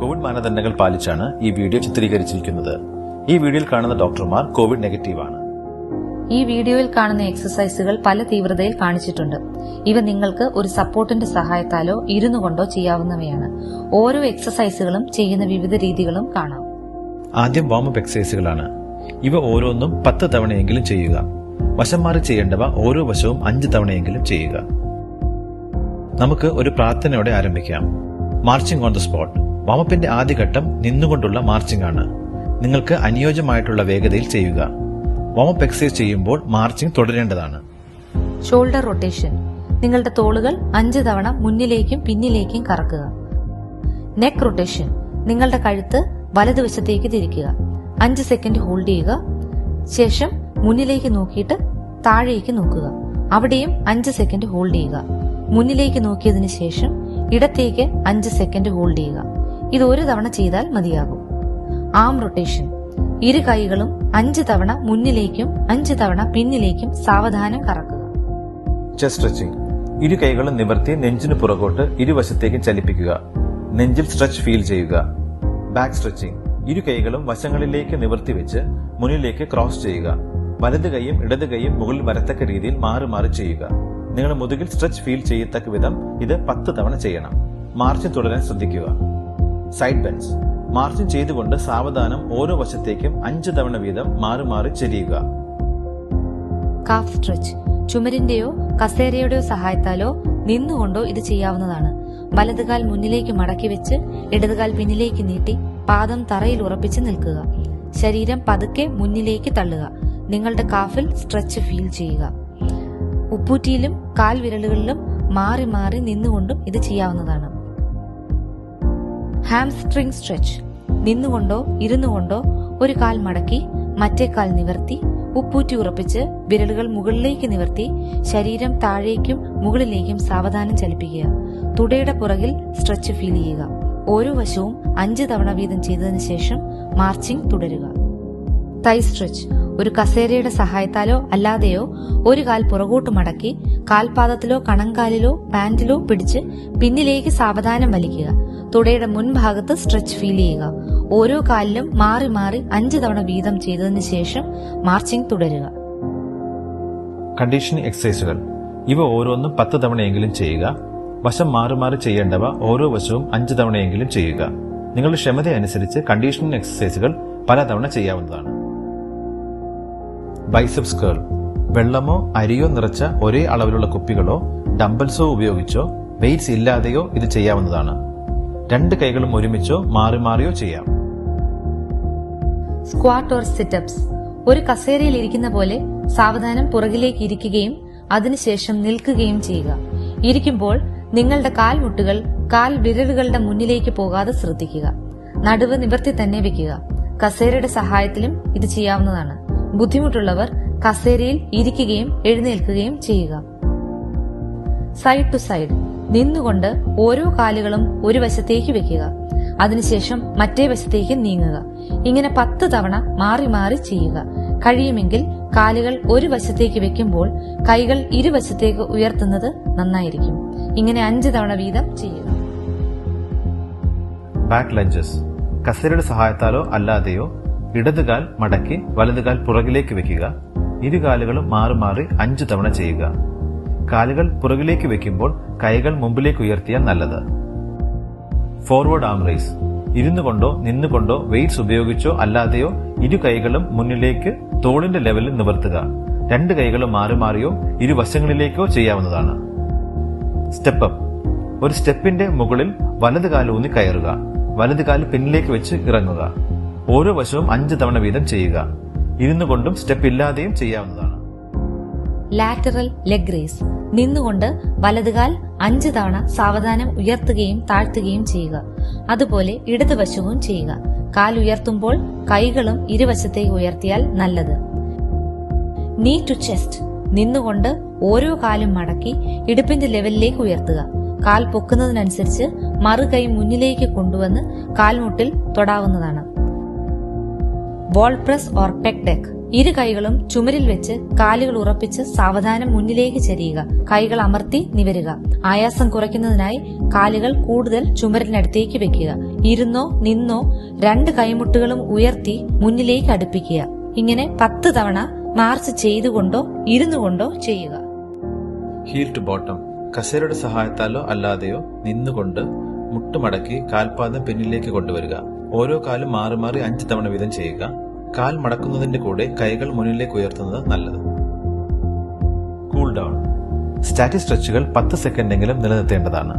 Covid മാനദണ്ഡങ്ങൾ പാലിച്ചാണ് ഈ വീഡിയോ ചിത്രീകരിച്ചിരിക്കുന്നത്. ഈ വീഡിയോയിൽ കാണുന്ന ഡോക്ടർമാർ കോവിഡ് നെഗറ്റീവാണ്. ഈ വീഡിയോയിൽ കാണുന്ന എക്സസൈസുകൾ പല തീവ്രതയിൽ കാണിച്ചിട്ടുണ്ട്. ഇവ നിങ്ങൾക്ക് ഒരു സപ്പോർട്ടിന്റെ സഹായത്താലോ ഇരുന്നു കൊണ്ടോ ചെയ്യാവുന്നവയാണ്. ഓരോ എക്സസൈസുകളും ചെയ്യുന്ന വിവിധ രീതികളും കാണാം. ആദ്യം വാമപ്പ് എക്സസൈസുകളാണ്. ഇവ ഓരോന്നും 10 തവണയെങ്കിലും ചെയ്യുക. വശം മാറി ചെയ്യേണ്ടവ ഓരോ വശവും 5 തവണയെങ്കിലും ചെയ്യുക. നമുക്ക് ഒരു പ്രാർത്ഥനയോടെ ആരംഭിക്കാം. Marching on the spot. വാമപ്പിന്റെ ആദ്യഘട്ടം നിന്നുകൊണ്ടുള്ള മാർച്ചിങ് ആണ്. നിങ്ങൾക്ക് അനുയോജ്യമായിട്ടുള്ള വേഗതയിൽ ചെയ്യുക. വാമപ്പ് എക്സസൈസ് ചെയ്യുമ്പോൾ മാർച്ചിങ് തുടരേണ്ടതാണ്. Shoulder rotation. നിങ്ങളുടെ തോളുകൾ 5 തവണ മുന്നിലേക്കും പിന്നിലേക്കും കറക്കുക. Neck rotation. നിങ്ങളുടെ കഴുത്ത് വലതുവശത്തേക്ക് തിരിക്കുക. 5 സെക്കൻഡ് ഹോൾഡ് ചെയ്യുക. ശേഷം മുന്നിലേക്ക് നോക്കിയിട്ട് താഴേക്ക് നോക്കുക. അവിടെയും 5 സെക്കൻഡ് ഹോൾഡ് ചെയ്യുക. മുന്നിലേക്ക് നോക്കിയതിനു ശേഷം ഇടത്തേക്ക് 5 സെക്കൻഡ് ഹോൾഡ് ചെയ്യുക. ഇത് ഒരു തവണ ചെയ്താൽ മതിയാകും. ആം റൊട്ടേഷൻ. ഇരു കൈകളും 5 തവണ മുന്നിലേക്കും 5 തവണ പിന്നിലേക്കും സാവധാനം കറക്കുക. Chest stretching. ഇരു കൈകളും നിവർത്തി നെഞ്ചിന് പുറകോട്ട് ഇരുവശത്തേക്കും ചലിപ്പിക്കുക. നെഞ്ചിൽ സ്ട്രെച്ച് ഫീൽ ചെയ്യുക. Back stretching. ഇരു കൈകളും വശങ്ങളിലേക്ക് നിവർത്തി വെച്ച് മുന്നിലേക്ക് ക്രോസ് ചെയ്യുക. വലത് കൈയും ഇടത് കൈയും മുകളിൽ വരത്തക്ക രീതിയിൽ മാറി മാറി ചെയ്യുക. നിങ്ങളുടെ മുതുകിൽ സ്ട്രെച്ച് ഫീൽ ചെയ്യത്തക്ക വിധം ഇത് 10 തവണ ചെയ്യണം. മാർച്ചിങ് തുടരാൻ ശ്രദ്ധിക്കുക. സൈഡ് ബെൻഡ്സ്. മാർച്ചിങ് ചെയ്തുകൊണ്ട് സാവധാനം ഓരോ വശത്തേക്കും 5 തവണ വീതം മാറി മാറി ചെരിയുക. Calf stretch. ചുമരിന്റെയോ കസേരയുടെയോ സഹായത്താലോ നിന്നുകൊണ്ടോ ഇത് ചെയ്യാവുന്നതാണ്. വലതുകാൽ മുന്നിലേക്ക് മടക്കി വെച്ച് ഇടതുകാൽ പിന്നിലേക്ക് നീട്ടി പാദം തറയിൽ ഉറപ്പിച്ച് നിൽക്കുക. ശരീരം പതുക്കെ മുന്നിലേക്ക് തള്ളുക. നിങ്ങളുടെ കാഫിൽ സ്ട്രെച്ച് ഫീൽ ചെയ്യുക. ഉപ്പൂറ്റിയിലും കാൽ വിരലുകളിലും മാറി മാറി നിന്നുകൊണ്ടും ഇത് ചെയ്യാവുന്നതാണ്. Hamstring stretch. നിന്നുകൊണ്ടോ ഇരുന്നുകൊണ്ടോ ഒരു കാൽ മടക്കി മറ്റേ കാൽ നിവർത്തി ഉപ്പൂറ്റി ഉറപ്പിച്ച് വിരലുകൾ മുകളിലേക്ക് നിവർത്തി ശരീരം താഴേക്കും മുകളിലേക്കും സാവധാനം ചലിപ്പിക്കുക. തുടയുടെ പുറകിൽ സ്ട്രെച്ച് ഫീൽ ചെയ്യുക. ഓരോ വശവും 5 തവണ വീതം ചെയ്തതിനു ശേഷം മാർച്ചിങ് തുടരുക. തൈ സ്ട്രെച്ച്. ഒരു കസേരയുടെ സഹായത്താലോ അല്ലാതെയോ ഒരു കാൽ പുറകോട്ട് മടക്കി കാൽപാദത്തിലോ കണങ്കാലിലോ പാന്റിലോ പിടിച്ച് പിന്നിലേക്ക് സാവധാനം വലിക്കുക. തുടയുടെ മുൻഭാഗത്ത് സ്ട്രെച്ച് ഫീൽ ചെയ്യുക. ഓരോ കാലിലും മാറി മാറി 5 തവണ വീതം ചെയ്തതിനു ശേഷം മാർച്ചിങ് തുടരുക. കണ്ടീഷനിങ് എക്സസൈസുകൾ. ഇവ ഓരോന്നും 10 തവണയെങ്കിലും ചെയ്യുക. വശം മാറി മാറി ചെയ്യേണ്ടവ ഓരോ വശവും 5 തവണയെങ്കിലും ചെയ്യുക. നിങ്ങളുടെ ക്ഷമതയനുസരിച്ച് കണ്ടീഷനിങ് എക്സസൈസുകൾ പലതവണ ചെയ്യാവുന്നതാണ്. ബൈസെപ്സ് കേൾ. വെള്ളമോ അരിയോ നിറച്ച ഒരേ അളവിലുള്ള കുപ്പികളോ ഡംബൽസോ ഉപയോഗിച്ചോ വെയ്റ്റ്സ് ഇല്ലാതെയോ ഇത് ചെയ്യാവുന്നതാണ്. 2 കൈകളും ഒരുമിച്ചോ മാറി മാറിയോ ചെയ്യാം. Squat or sit-ups. ഒരു കസേരയിൽ ഇരിക്കുന്ന പോലെ സാവധാനം പുറകിലേക്ക് ഇരിക്കുകയും അതിനുശേഷം നിൽക്കുകയും ചെയ്യുക. ഇരിക്കുമ്പോൾ നിങ്ങളുടെ കാൽമുട്ടുകൾ കാൽ വിരലുകളുടെ മുന്നിലേക്ക് പോകാതെ ശ്രദ്ധിക്കുക. നടുവ് നിവർത്തി തന്നെ വെക്കുക. കസേരയുടെ സഹായത്തിലും ഇത് ചെയ്യാവുന്നതാണ്. ബുദ്ധിമുട്ടുള്ളവർ കസേരയിൽ ഇരിക്കുകയും എഴുന്നേൽക്കുകയും ചെയ്യുക. Side to side. നിന്നുകൊണ്ട് ഓരോ കാലുകളും ഒരു വശത്തേക്ക് വെക്കുക. അതിനുശേഷം മറ്റേ വശത്തേക്ക് നീങ്ങുക. ഇങ്ങനെ 10 തവണ മാറി മാറി ചെയ്യുക. കഴിയുമെങ്കിൽ കാലുകൾ ഒരു വശത്തേക്ക് വെക്കുമ്പോൾ കൈകൾ ഇരുവശത്തേക്ക് ഉയർത്തുന്നത് നന്നായിരിക്കും. ഇങ്ങനെ 5 തവണ വീതം ചെയ്യുക. Back lunges. കസേരയുടെ സഹായത്താലോ അല്ലാതെയോ ഇടതുകാൽ മടക്കി വലതുകാൽ പുറകിലേക്ക് വെക്കുക. ഇരുകാലുകളും മാറി മാറി 5 തവണ ചെയ്യുക. കാലുകൾ പുറകിലേക്ക് വെക്കുമ്പോൾ കൈകൾ മുമ്പിലേക്ക് ഉയർത്തിയാൽ നല്ലത്. ഫോർവേഡ് ആം റൈസ്. ഇരുന്നു കൊണ്ടോ നിന്നുകൊണ്ടോ വെയ്റ്റ്സ് ഉപയോഗിച്ചോ അല്ലാതെയോ ഇരു കൈകളും മുന്നിലേക്ക് തോളിന്റെ ലെവലിൽ നിവർത്തുക. 2 കൈകളും മാറി മാറിയോ ഇരുവശങ്ങളിലേക്കോ ചെയ്യാവുന്നതാണ്. Step up. ഒരു സ്റ്റെപ്പിന്റെ മുകളിൽ വലതുകാൽ ഊന്നി കയറുക. വലതുകാല് പിന്നിലേക്ക് വെച്ച് ഇറങ്ങുക. ഓരോ വശവും 5 തവണ വീതം ചെയ്യുക. ഇരുന്നു കൊണ്ടും സ്റ്റെപ്പ് ഇല്ലാതെയും ചെയ്യാവുന്നതാണ്. Lateral leg raise. നിന്നുകൊണ്ട് വലതുകാൽ 5 തവണ സാവധാനം ഉയർത്തുകയും താഴ്ത്തുകയും ചെയ്യുക. അതുപോലെ ഇടതുവശവും ചെയ്യുക. കാൽ ഉയർത്തുമ്പോൾ കൈകളും ഇരുവശത്തേക്ക് ഉയർത്തിയാൽ നല്ലത്. നീ ടു ചെസ്റ്റ്. നിന്നുകൊണ്ട് ഓരോ കാലും മടക്കി ഇടുപ്പിന്റെ ലെവലിലേക്ക് ഉയർത്തുക. കാൽ പൊക്കുന്നതിനനുസരിച്ച് മറുകൈ മുന്നിലേക്ക് കൊണ്ടുവന്ന് കാൽമുട്ടിൽ തൊടാവുന്നതാണ്. Wall press or pec deck. ഇരു കൈകളും ചുമരിൽ വെച്ച് കാലുകൾ ഉറപ്പിച്ച് സാവധാനം മുന്നിലേക്ക് ചരിയുക. കൈകൾ അമർത്തി നിവരുക. ആയാസം കുറയ്ക്കുന്നതിനായി കാലുകൾ കൂടുതൽ ചുമരിനടുത്തേക്ക് വെക്കുക. ഇരുന്നോ നിന്നോ 2 കൈമുട്ടുകളും ഉയർത്തി മുന്നിലേക്ക് അടുപ്പിക്കുക. ഇങ്ങനെ 10 തവണ മാർച്ച് ചെയ്തുകൊണ്ടോ ഇരുന്നുകൊണ്ടോ ചെയ്യുക. Heel to bottom. കസേരയുടെ സഹായത്താലോ അല്ലാതെയോ നിന്നുകൊണ്ട് മുട്ടുമടക്കി കാൽപാദം പിന്നിലേക്ക് കൊണ്ടുവരിക. ഓരോ കാലും മാറി മാറി 5 തവണ വീതം ചെയ്യുക. കാൽ മടക്കുന്നതിന്റെ കൂടെ കൈകൾ മുന്നിലേക്ക് ഉയർത്തുന്നത് നല്ലത്. Cool down. സ്റ്റാറ്റിക് സ്ട്രെച്ചുകൾ 10 സെക്കൻഡെങ്കിലും നിലനിർത്തേണ്ടതാണ്.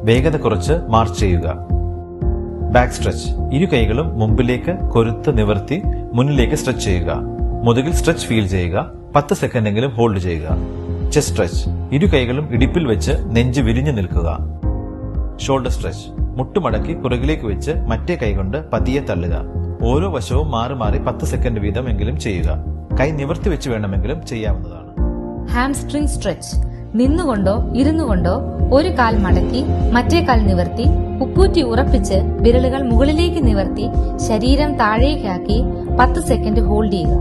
വേഗത കുറച്ച് മാർച്ച് ചെയ്യുക. Back stretch. ഇരു കൈകളും മുമ്പിലേക്ക് കൊരുത്ത് നിവർത്തി മുന്നിലേക്ക് സ്ട്രെച്ച് ചെയ്യുക. മുതുകിൽ സ്ട്രെച്ച് ഫീൽ ചെയ്യുക. 10 സെക്കൻഡെങ്കിലും ഹോൾഡ് ചെയ്യുക. Chest stretch. ഇരു കൈകളും ഇടുപ്പിൽ വെച്ച് നെഞ്ച് വിരിഞ്ഞു നിൽക്കുക. Shoulder stretch. മുട്ടുമടക്കി പുറകിലേക്ക് വെച്ച് മറ്റേ കൈകൊണ്ട് പതിയെ തള്ളുക. ഓരോ വശവും മാറി മാറി 10 സെക്കൻഡ് വീതം എങ്കിലും ചെയ്യുക. കൈ നിവർത്തി വെച്ച് വേണമെങ്കിലും ചെയ്യാവുന്നതാണ്. Hamstring stretch. നിന്നുകൊണ്ടോ ഇരുന്നുകൊണ്ടോ ഒരു കാൽ മടക്കി മറ്റേ കാൽ നിവർത്തി ഉപ്പൂറ്റി ഉറപ്പിച്ച് വിരലുകൾ മുകളിലേക്ക് നിവർത്തി ശരീരം താഴേക്കാക്കി 10 സെക്കൻഡ് ഹോൾഡ് ചെയ്യുക.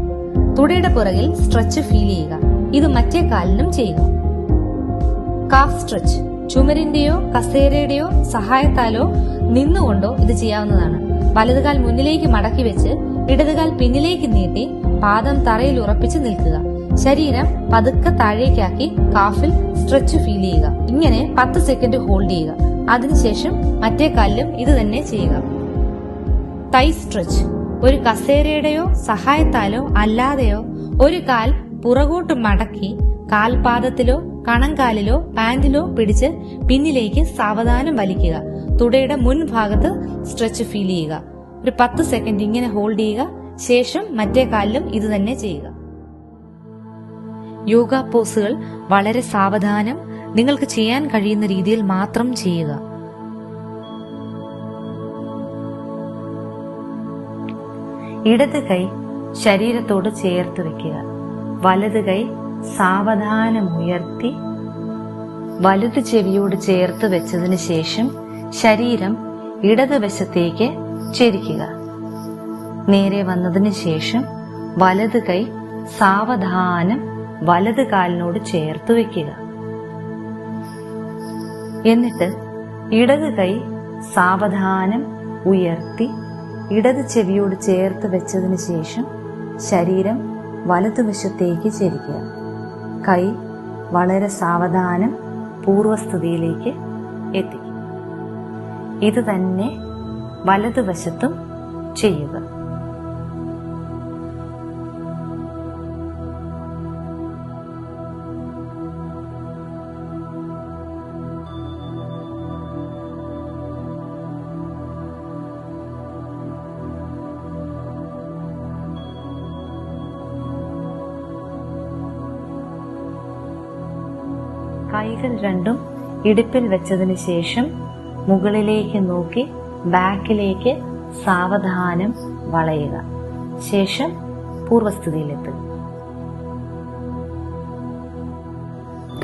തുടയുടെ പുറകിൽ സ്ട്രെച്ച് ഫീൽ ചെയ്യുക. ഇത് മറ്റേ കാലിനും ചെയ്യുക. Calf stretch. ചുമരിന്റെയോ കസേരയുടെയോ സഹായത്താലോ നിന്നുകൊണ്ടോ ഇത് ചെയ്യാവുന്നതാണ്. വലതുകാൽ മുന്നിലേക്ക് മടക്കി വെച്ച് ഇടതുകാൽ പിന്നിലേക്ക് നീട്ടി പാദം തറയിൽ ഉറപ്പിച്ച് നിൽക്കുക. ശരീരം പതുക്കെ താഴേക്കാക്കി കാഫിൽ സ്ട്രെച്ച് ഫീൽ ചെയ്യുക. ഇങ്ങനെ 10 സെക്കൻഡ് ഹോൾഡ് ചെയ്യുക. അതിനുശേഷം മറ്റേ കാലിലും ഇത് തന്നെ ചെയ്യുക. തൈ സ്ട്രെച്ച്. ഒരു കസേരയുടെയോ സഹായത്താലോ അല്ലാതെയോ ഒരു കാൽ പുറകോട്ട് മടക്കി കാൽപാദത്തിലോ കണങ്കാലിലോ പാന്റിലോ പിടിച്ച് പിന്നിലേക്ക് സാവധാനം വലിക്കുക. തുടയുടെ മുൻഭാഗത്ത് സ്ട്രെച്ച് ഫീൽ ചെയ്യുക. ഒരു 10 സെക്കൻഡ് ഇങ്ങനെ ഹോൾഡ് ചെയ്യുക. ശേഷം മറ്റേ കാലിലും ഇത് തന്നെ ചെയ്യുക. യോഗ പോസുകൾ വളരെ സാവധാനം നിങ്ങൾക്ക് ചെയ്യാൻ കഴിയുന്ന രീതിയിൽ മാത്രം ചെയ്യുക. ഇടത് കൈ ശരീരത്തോട് ചേർത്ത് വെക്കുക. വലത് കൈ സാവധാനം ഉയർത്തി വലത് ചെവിയോട് ചേർത്ത് വെച്ചതിന് ശേഷം ശരീരം ഇടതുവശത്തേക്ക് ചെരിക്കുക. നേരെ വന്നതിന് ശേഷം വലത് കൈ സാവധാനം വലത് കാലിനോട് ചേർത്ത് വെക്കുക. എന്നിട്ട് ഇടത് കൈ സാവധാനം ഉയർത്തി ഇടത് ചെവിയോട് ചേർത്ത് വെച്ചതിന് ശേഷം ശരീരം വലതുവശത്തേക്ക് ചെരിക്കുക. കൈ വളരെ സാവധാനം പൂർവസ്ഥിതിയിലേക്ക് എത്തിക്കുക. ഇത് തന്നെ വലതുവശത്തും ചെയ്യുക. കൈകൾ രണ്ടും ഇടുപ്പിൽ വെച്ചതിന് ശേഷം മുകളിലേക്ക് നോക്കി ബാക്കിലേക്ക് സാവധാനം വളയുക. ശേഷം പൂർവസ്ഥിതിയിലെത്തുക.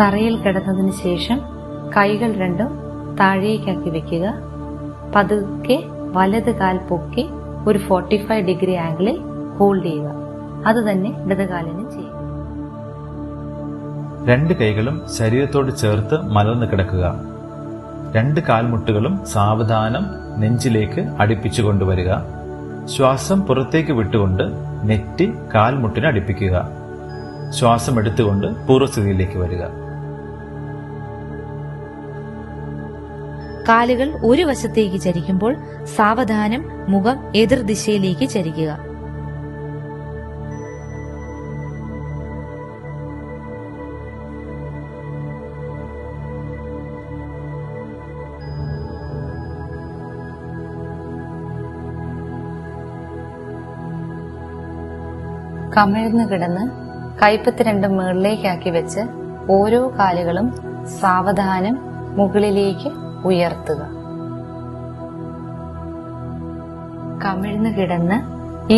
തറയിൽ കിടന്നതിന് ശേഷം കൈകൾ രണ്ടും താഴേക്കാക്കി വെക്കുക. പതുക്കെ വലത് കാൽ പൊക്കി ഒരു 45 ഡിഗ്രി ആംഗിളിൽ ഹോൾഡ് ചെയ്യുക. അത് തന്നെ ഇടതുകാലിന് ചെയ്യുക. 2 കൈകളും ശരീരത്തോട് ചേർത്ത് മലർന്നു കിടക്കുക. 2 കാൽമുട്ടുകളും സാവധാനം നെഞ്ചിലേക്ക് അടുപ്പിച്ചു കൊണ്ടുവരിക. ശ്വാസം പുറത്തേക്ക് വിട്ടുകൊണ്ട് നെറ്റി കാൽമുട്ടിന് അടുപ്പിക്കുക. ശ്വാസം എടുത്തുകൊണ്ട് പൂർവ്വസ്ഥിതിയിലേക്ക് വരിക. കാലുകൾ ഒരു വശത്തേക്ക് ചരിക്കുമ്പോൾ സാവധാനം മുഖം എതിർദിശയിലേക്ക് ചരിക്കുക. കമിഴ്ന്നു കിടന്ന് കൈപ്പത്തി രണ്ടും മുകളിലേക്കാക്കി വെച്ച് ഓരോ കാലുകളും സാവധാനം മുകളിലേക്ക് ഉയർത്തുക. കമിഴ്ന്നു കിടന്ന്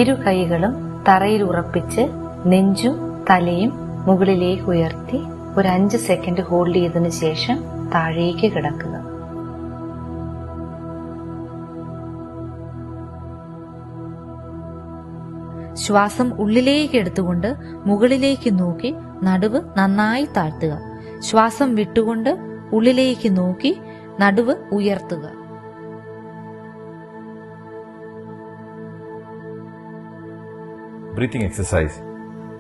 ഇരു കൈകളും തറയിൽ ഉറപ്പിച്ച് നെഞ്ചും തലയും മുകളിലേക്ക് ഉയർത്തി ഒരു 5 സെക്കൻഡ് ഹോൾഡ് ചെയ്തതിനു ശേഷം താഴേക്ക് കിടക്കുക. ശ്വാസം ഉള്ളിലേക്ക് എടുത്തുകൊണ്ട് മുകളിലേക്ക് നോക്കി നടുവ് നന്നായി താഴ്ത്തുക. ശ്വാസം വിട്ടുകൊണ്ട് ഉള്ളിലേക്ക് നോക്കി നടുവ് ഉയർത്തുക. Breathing exercise.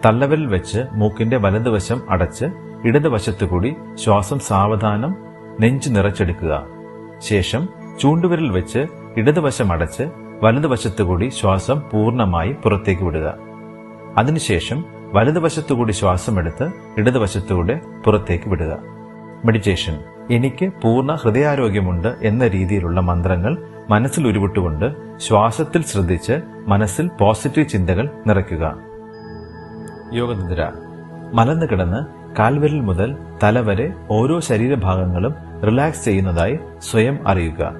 തള്ളവിരൽ വെച്ച് മൂക്കിന്റെ വലതുവശം അടച്ച് ഇടതുവശത്തുകൂടി ശ്വാസം സാവധാനം നെഞ്ചു നിറച്ചെടുക്കുക. ശേഷം ചൂണ്ടുവിരൽ വെച്ച് ഇടതുവശം അടച്ച് വലതുവശത്തുകൂടി ശ്വാസം പൂർണ്ണമായി പുറത്തേക്ക് വിടുക. അതിനുശേഷം വലതുവശത്തുകൂടി ശ്വാസം എടുത്ത് ഇടതുവശത്തുകൂടെ പുറത്തേക്ക് വിടുക. മെഡിറ്റേഷൻ. എനിക്ക് പൂർണ്ണ ഹൃദയാരോഗ്യമുണ്ട് എന്ന രീതിയിലുള്ള മന്ത്രങ്ങൾ മനസ്സിൽ ഉരുവിട്ടുകൊണ്ട് ശ്വാസത്തിൽ ശ്രദ്ധിച്ച് മനസ്സിൽ പോസിറ്റീവ് ചിന്തകൾ നിറയ്ക്കുക. യോഗനിദ്ര. മലർന്നു കിടന്ന് കാൽവിരൽ മുതൽ തലവരെ ഓരോ ശരീരഭാഗങ്ങളും റിലാക്സ് ചെയ്യുന്നതായി സ്വയം അറിയുക.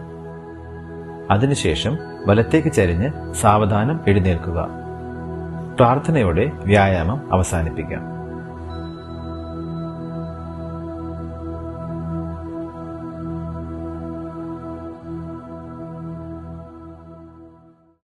അതിനുശേഷം വലത്തേക്ക് ചരിഞ്ഞ് സാവധാനം എഴുന്നേൽക്കുക. പ്രാർത്ഥനയോടെ വ്യായാമം അവസാനിപ്പിക്കാം.